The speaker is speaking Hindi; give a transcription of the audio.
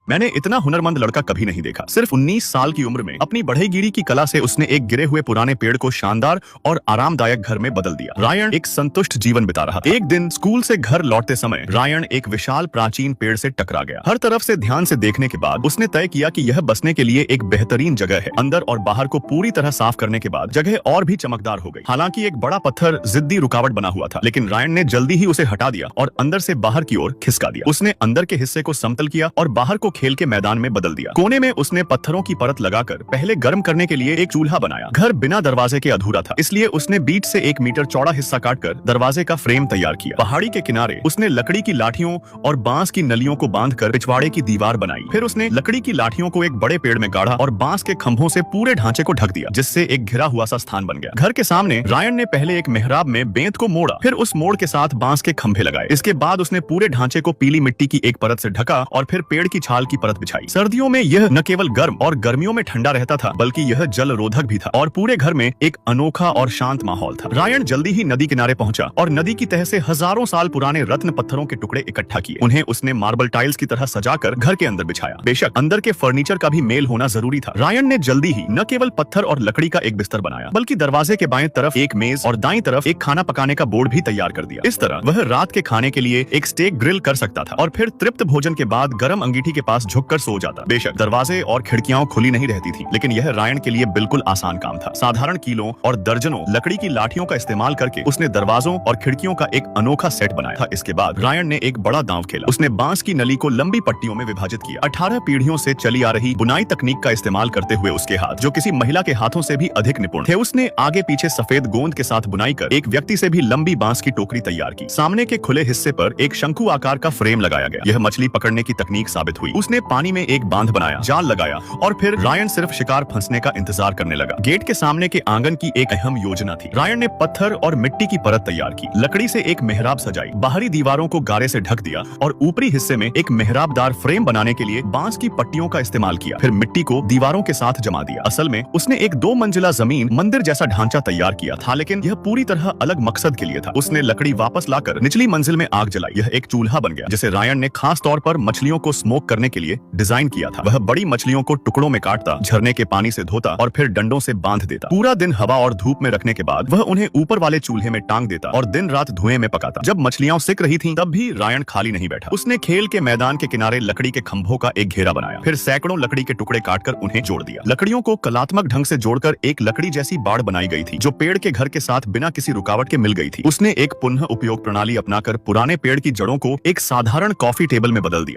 मैंने इतना हुनरमंद लड़का कभी नहीं देखा। सिर्फ 19 साल की उम्र में अपनी बढ़ईगीरी की कला से उसने एक गिरे हुए पुराने पेड़ को शानदार और आरामदायक घर में बदल दिया। रायन एक संतुष्ट जीवन बिता रहा था। एक दिन स्कूल से घर लौटते समय रायन एक विशाल प्राचीन पेड़ से टकरा गया। हर तरफ से ध्यान से देखने के बाद उसने तय किया कि यह बसने के लिए एक बेहतरीन जगह है। अंदर और बाहर को पूरी तरह साफ करने के बाद जगह और भी चमकदार हो गई। हालांकि एक बड़ा पत्थर जिद्दी रुकावट बना हुआ था, लेकिन रायन ने जल्दी ही उसे हटा दिया और अंदर से बाहर की ओर खिसका दिया। उसने अंदर के हिस्से को समतल किया और बाहर को खेल के मैदान में बदल दिया। कोने में उसने पत्थरों की परत लगाकर पहले गर्म करने के लिए एक चूल्हा बनाया। घर बिना दरवाजे के अधूरा था, इसलिए उसने बीच से 1 मीटर चौड़ा हिस्सा काटकर दरवाजे का फ्रेम तैयार किया। पहाड़ी के किनारे उसने लकड़ी की लाठियों और बांस की नलियों को बांधकर पिछवाड़े की दीवार बनाई। फिर उसने लकड़ी की लाठियों को एक बड़े पेड़ में गाड़ा और बांस के खंभों से पूरे ढांचे को ढक दिया, जिससे एक घिरा हुआ सा स्थान बन गया। घर के सामने रायन ने पहले एक मेहराब में बेंत को मोड़ा, फिर उस मोड़ के साथ बांस के खंभे लगाए। इसके बाद उसने पूरे ढांचे को पीली मिट्टी की एक परत से ढका और फिर पेड़ की छाल की परत बिछाई। सर्दियों में यह न केवल गर्म और गर्मियों में ठंडा रहता था, बल्कि यह जल रोधक भी था और पूरे घर में एक अनोखा और शांत माहौल था। रायन जल्दी ही नदी किनारे पहुंचा और नदी की तह से हजारों साल पुराने रत्न पत्थरों के टुकड़े इकट्ठा किए। उन्हें उसने मार्बल टाइल्स की तरह सजाकर घर के अंदर बिछाया। बेशक अंदर के फर्नीचर का भी मेल होना जरूरी था। रायन ने जल्दी ही न केवल पत्थर और लकड़ी का एक बिस्तर बनाया, बल्कि दरवाजे के बाएं तरफ एक मेज और दाईं तरफ एक खाना पकाने का बोर्ड भी तैयार कर दिया। इस तरह वह रात के खाने के लिए एक स्टेक ग्रिल कर सकता था और फिर तृप्त भोजन के बाद गर्म अंगीठी के पास झुककर सो जाता। बेशक दरवाजे और खिड़कियां खुली नहीं रहती थी, लेकिन यह रायन के लिए बिल्कुल आसान काम था। साधारण कीलों और दर्जनों लकड़ी की लाठियों का इस्तेमाल करके उसने दरवाजों और खिड़कियों का एक अनोखा सेट बनाया था। इसके बाद रायन ने एक बड़ा दांव खेला। उसने बांस की नली को लंबी पट्टियों में विभाजित किया। 18 पीढ़ियों से चली आ रही बुनाई तकनीक का इस्तेमाल करते हुए उसके हाथ, जो किसी महिला के हाथों से भी अधिक निपुण थे, उसने आगे पीछे सफेद गोंद के साथ बुनाई कर एक व्यक्ति से भी लंबी बांस की टोकरी तैयार की। सामने के खुले हिस्से पर एक शंकु आकार का फ्रेम लगाया गया। यह मछली पकड़ने की तकनीक साबित हुई। उसने पानी में एक बांध बनाया, जाल लगाया और फिर रायन सिर्फ शिकार फंसने का इंतजार करने लगा। गेट के सामने के आंगन की एक अहम योजना थी। रायन ने पत्थर और मिट्टी की परत तैयार की, लकड़ी से एक मेहराब सजाई, बाहरी दीवारों को गारे से ढक दिया और ऊपरी हिस्से में एक मेहराबदार फ्रेम बनाने के लिए बांस की पट्टियों का इस्तेमाल किया। फिर मिट्टी को दीवारों के साथ जमा दिया। असल में उसने एक 2 मंजिला जमीन मंदिर जैसा ढांचा तैयार किया था, लेकिन यह पूरी तरह अलग मकसद के लिए था। उसने लकड़ी वापस लाकर निचली मंजिल में आग जलाई। यह एक चूल्हा बन गया, जिसे रायन ने खास तौर पर मछलियों को स्मोक करने के लिए डिजाइन किया था। वह बड़ी मछलियों को टुकड़ों में काटता, झरने के पानी से धोता और फिर डंडों से बांध देता। पूरा दिन हवा और धूप में रखने के बाद वह उन्हें ऊपर वाले चूल्हे में टांग देता और दिन रात धुएं में पकाता। जब मछलियां सिक रही थीं, तब भी रायन खाली नहीं बैठा। उसने खेल के मैदान के किनारे लकड़ी के खंभों का एक घेरा बनाया, फिर सैकड़ों लकड़ी के टुकड़े काटकर उन्हें जोड़ दिया। लकड़ियों को कलात्मक ढंग से जोड़कर एक लकड़ी जैसी बाड़ बनाई गई थी, जो पेड़ के घर के साथ बिना किसी रुकावट के मिल गई थी। उसने एक पुनः उपयोग प्रणाली अपनाकर पुराने पेड़ की जड़ों को एक साधारण कॉफी टेबल में बदल दिया।